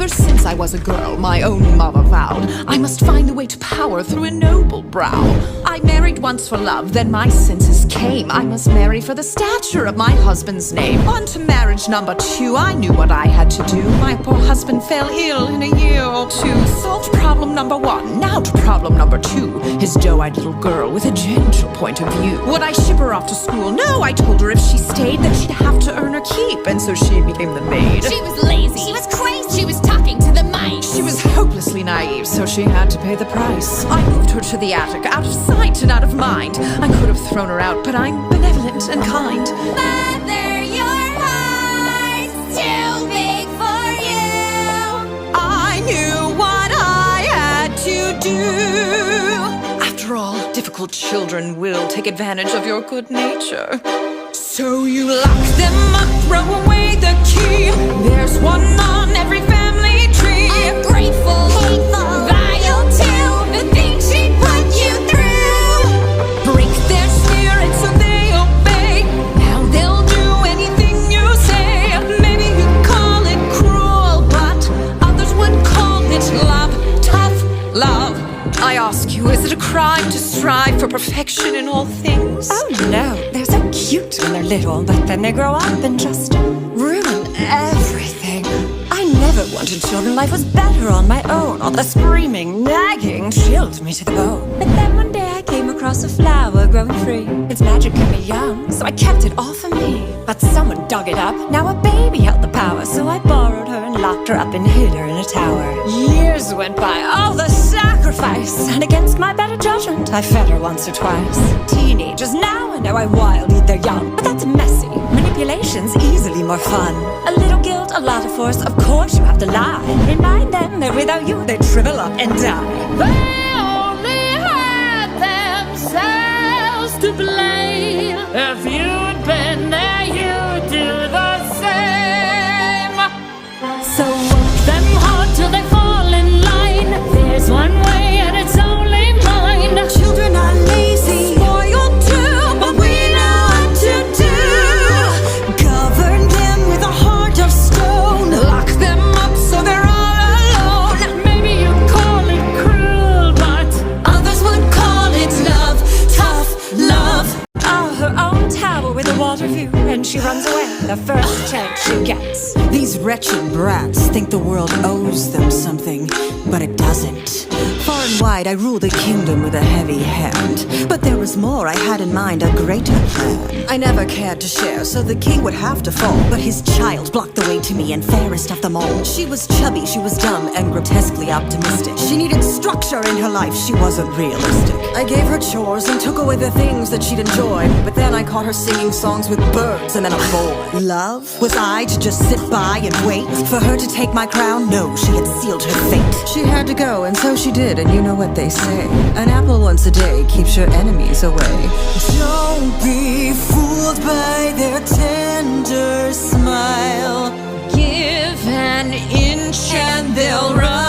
Ever since I was a girl, my own mother vowed I must find the way to power through a noble brow. I married once for love, then my senses came. I must marry for the stature of my husband's name. On to marriage number 2, I knew what I had to do. My poor husband fell ill in a year or 2. Solved problem number 1, now to problem number 2. His doe-eyed little girl with a gentle point of view. Would I ship her off to school? No, I told her if she stayed that she'd have to earn her keep, and so she became the maid. She was lazy, she was crazy, she was talking to the mice. She was hopelessly naive, so she had to pay the price. I moved her to the attic, out of sight and out of mind. I could have thrown her out, but I'm benevolent and kind. Mother, your heart's too big for you. I knew what I had to do. After all, difficult children will take advantage of your good nature. So you lock them up, throw away the key. There's one on every family tree. Ungrateful, hateful, vile too. The things she put you through. Break their spirit so they obey. Now they'll do anything you say. Maybe you call it cruel, but others would call it love. Tough love. I ask you, is it a crime to strive for perfection in all things? Oh no, they're so cute when they're little, but then they grow up and just ruin everything. I never wanted children, life was better on my own. All the screaming, nagging chilled me to the bone. But then one day I came across a flower growing free. Its magic kept me young, so I kept it all for me. But someone dug it up, now a baby held the power. So I borrowed her and locked her up and hid her in a tower. Years went by, all the sacrifice, and against my better judgment, I fed her once or twice. Teenagers now, I know I wild eat their young, but that's messy. Manipulation's easily more fun. A little guilt, a lot of force, of course you have to lie. Remind them that without you, they'd shrivel up and die. They only had themselves to blame. If you'd been there, you'd do the same. So work them hard till they fall in line. There's one way and it's only mine. Children are lazy, spoiled too, but we know what to do. Govern them with a heart of stone. Lock them up so they're all alone. Maybe you call it cruel, but Others would call it love, tough love. Oh, her own tower with a water view, and she runs away the first chance she gets. These wretched brats think the world owes them something, but it doesn't. Far and wide I rule the kingdom with a heavy hand, but there was more I had in mind, a greater plan. I never cared to share, so the king would have to fall, but his child blocked the way to me, and fairest of them all. She was chubby, she was dumb, and grotesquely optimistic. She needed structure in her life, she wasn't realistic. I gave her chores and took away the things that she'd enjoy, but then I caught her singing songs with birds and then a boy. Love? Was I to just sit by and wait for her to take my crown? No, she had sealed her fate. She had to go, and so she did, and you know what they say. An apple once a day keeps your enemies away. Don't be fooled by their tender smile. Give an inch and they'll run.